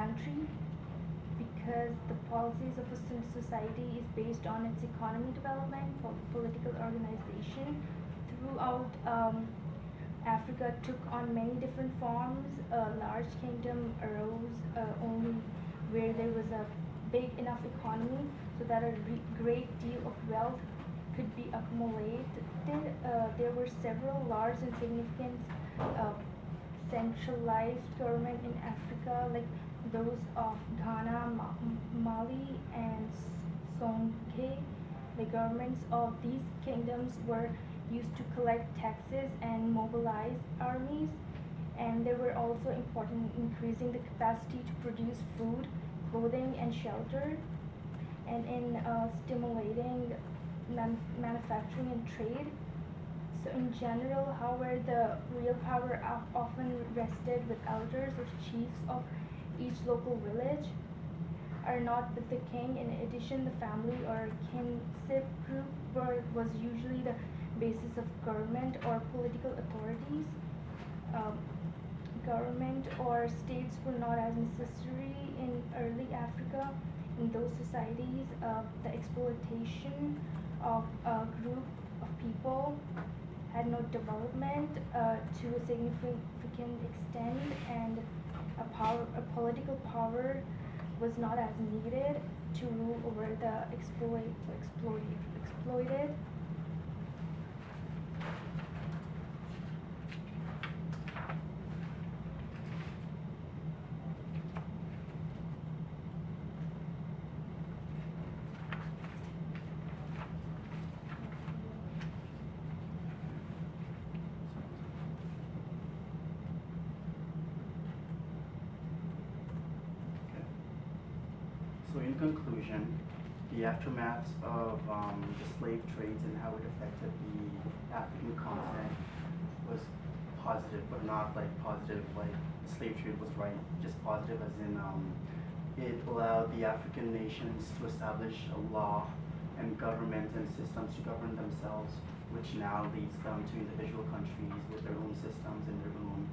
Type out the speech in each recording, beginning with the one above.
country because the policies of a society is based on its economy development, political organization. Throughout Africa took on many different forms. A large kingdom arose only where there was a big enough economy so that a great deal of wealth could be accumulated. There were several large and significant uh, centralized government in Africa, like those of Ghana, Mali, and Songhai. The governments of these kingdoms were used to collect taxes and mobilize armies, and they were also important in increasing the capacity to produce food, clothing, and shelter, and in stimulating manufacturing and trade. So in general, however, the real power often rested with elders or chiefs of each local village, are not with the king. In addition, the family or kinship group was usually the basis of government or political authorities. Um, Government or states were not as necessary in early Africa. In those societies, the exploitation of a group of people had no development to a significant extent, and a political power was not as needed to rule over the exploited. So in conclusion, the aftermaths of the slave trades and how it affected the African continent was positive, but not like positive like the slave trade was right, just positive as in it allowed the African nations to establish a law and government and systems to govern themselves, which now leads them to individual countries with their own systems and their own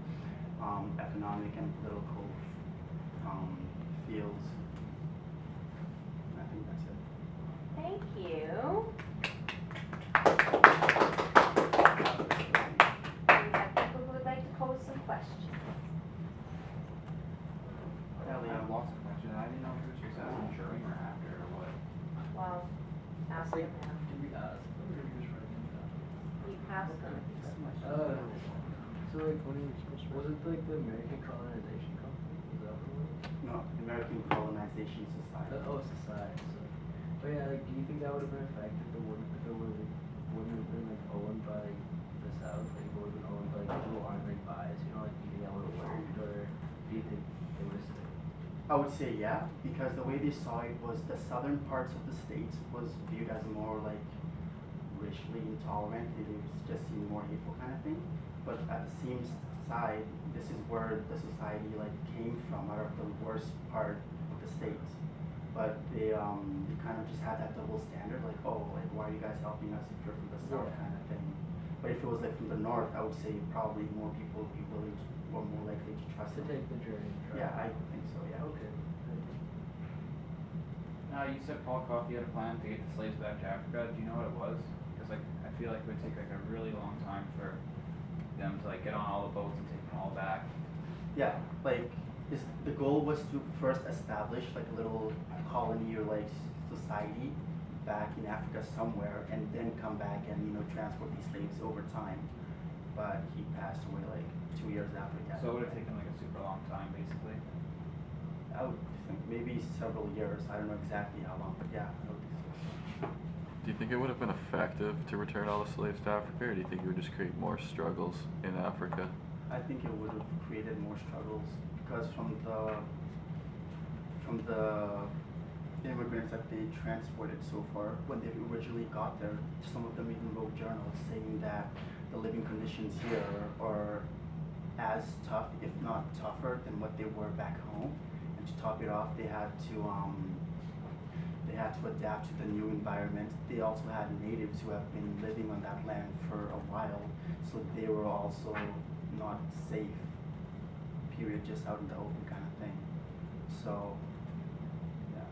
economic and political fields. I think that's it. Thank you. We have people who would like to pose some questions. I have lots of questions. I didn't know if this was asking during or after or what. Well, ask them now. Did we ask them or did we just write them down? We passed them. So like when was it like the American Colonization Company? Was that what it was? No, American Colonization Society. Society. So, but yeah, like, do you think that would have been effective if it wouldn't have been like owned by the South? Like, it would have been owned by people who aren't like biased. You know, like, do you think that would have worked, or do you think it would have stayed? I would say yeah, because the way they saw it was the southern parts of the states was viewed as more like racially intolerant. It was just seen more hateful kind of thing. But at the same side, this is where the society like came from, out of the worst part of the states. But they kind of just had that double standard, like, oh, like why are you guys helping us if you're from the south kind of thing. But if it was like from the north, I would say probably more people would be willing to, or more likely to trust To it. take the journey. Yeah, I think so. Yeah. Okay. You said Paul Coffey had a plan to get the slaves back to Africa. Do you know what it was? Because like I feel like it would take like a really long time for them to like get on all the boats and take them all back. Yeah, like the goal was to first establish like a little colony or like society back in Africa somewhere, and then come back and transport these slaves over time. But he passed away like 2 years after that. So it would have taken like a super long time, basically. I would think maybe several years. I don't know exactly how long, but yeah, I would think so. Do you think it would have been effective to return all the slaves to Africa, or do you think it would just create more struggles in Africa? I think it would have created more struggles because from the immigrants that they transported so far, when they originally got there, some of them even wrote journals saying that the living conditions here are as tough, if not tougher, than what they were back home. And to top it off, they had to adapt to the new environment. They also had natives who have been living on that land for a while, so they were also not safe, period, just out in the open kind of thing. So So, yeah.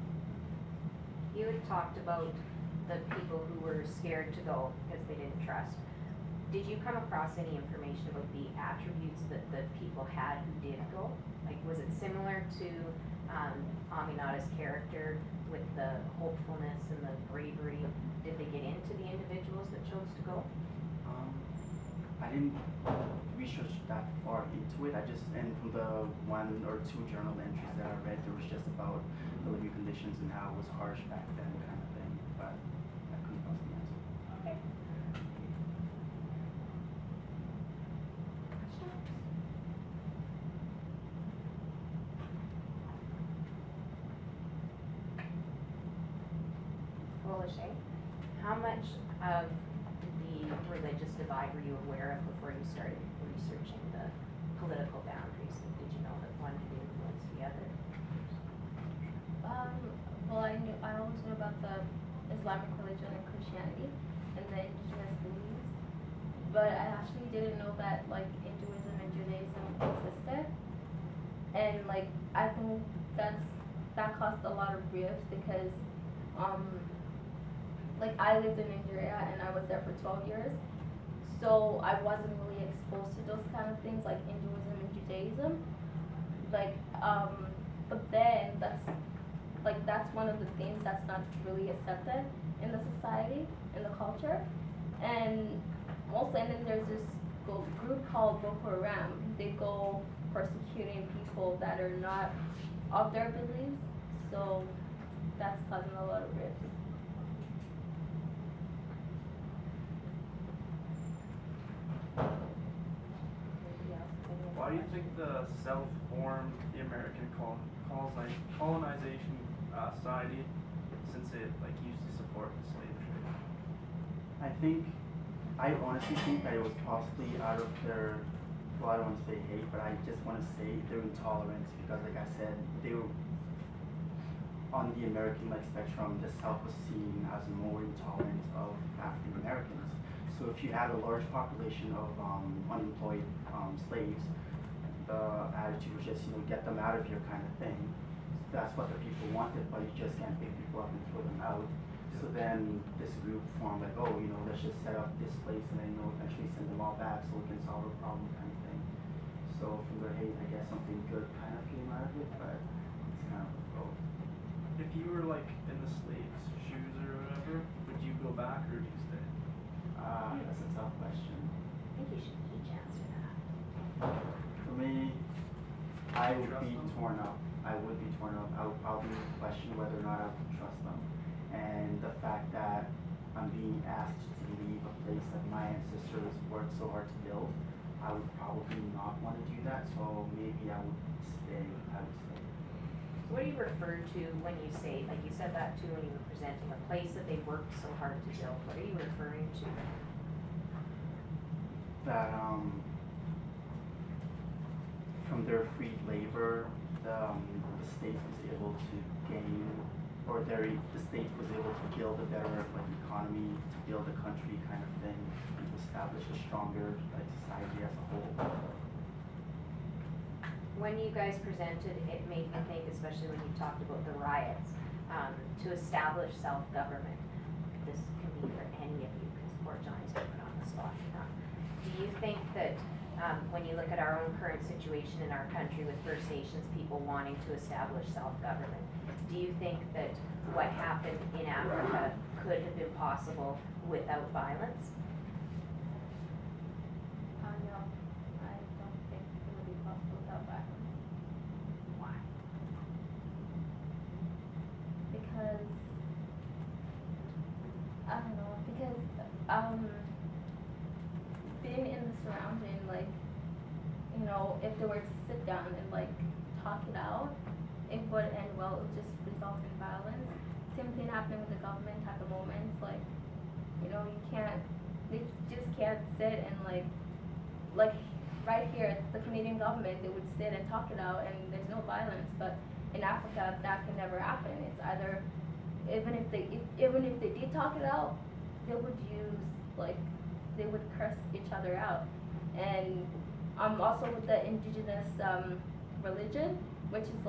You had talked about the people who were scared to go because they didn't trust. Did you come across any information about the attributes that the people had who did go? Like, was it similar to Aminata's character with the hopefulness and the bravery? Did they get into the individuals that chose to go? I didn't research that far into it. And from the 1 or 2 journal entries that I read, there was just about the living conditions and how it was harsh back then, kind of thing. But I couldn't possibly answer. Okay. Well, Lachey, how much of the religious divide were you aware of before you started researching the political boundaries? Did you know that one had influenced the other? Well, I always knew about the Islamic religion and Christianity and the indigenous beliefs, but I actually didn't know that like Hinduism and Judaism existed. And like I think that caused a lot of rifts because like I lived in Nigeria and I was there for 12 years, so I wasn't really exposed to those kind of things like Hinduism and Judaism. Like but then that's one of the things that's not really accepted in the society, in the culture. And also, and then there's this group called Boko Haram. They go persecuting people that are not of their beliefs, so that's causing a lot of rifts. Why do you think the South formed the American colonization society, since it used to support the slave trade? I honestly think that it was possibly out of their, well, I don't want to say hate, but I just want to say their intolerance, because like I said, they were on the American spectrum. The South was seen as more intolerant of African Americans. So if you had a large population of unemployed slaves, the attitude was just, get them out of here kind of thing. That's what the people wanted, but you just can't pick people up and throw them out. So then this group formed like, let's just set up this place and then eventually send them all back so we can solve a problem kind of thing. So from their hate, I guess something good kind of came out of it, but it's kind of both. If you were in the slaves' shoes or whatever, would you go back or would you stay? That's a tough question. I think you should each answer that. For me, I would Trust be them? torn up. I would be torn up. I would probably question whether or not I would trust them. And the fact that I'm being asked to leave a place that my ancestors worked so hard to build, I would probably not want to do that. So maybe I would stay. So what do you refer to when you say, like you said that too when you were presenting, a place that they worked so hard to build? What are you referring to? That from their free labor, the state was able to gain, or the state was able to build a better economy, to build a country kind of thing, and to establish a stronger society as a whole. When you guys presented, it made me think, especially when you talked about the riots, to establish self-government. This can be for any of you, because poor Johnny's been put on the spot. Do you think that when you look at our own current situation in our country with First Nations people wanting to establish self-government, do you think that what happened in Africa could have been possible without violence? No, I don't think it would be possible without violence. Why? Because I don't know, because being in the surrounding, if they were to sit down and talk it out, it would end well. It would just result in violence. Same thing happening with the government at the moment. They just can't sit and right here, the Canadian government, they would sit and talk it out and there's no violence. But in Africa, that can never happen. It's either, even if they did talk it out, they would they would curse each other out. And also with the indigenous religion, which is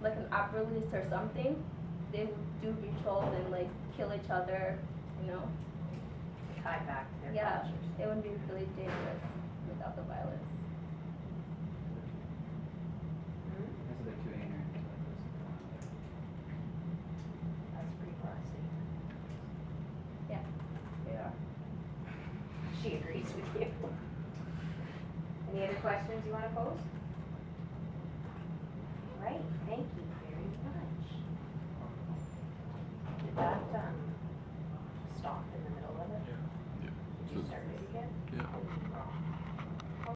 like an up release or something, they would do rituals and like kill each other, you know. Tied back to their Yeah, cultures. it would be really dangerous without the violence. Hmm? Guess they're too ignorant to like listen to one another. That's a pretty broad statement. Yeah, they are. She agrees with you. Any other questions you wanna pose? Right, thank you very much. Did that,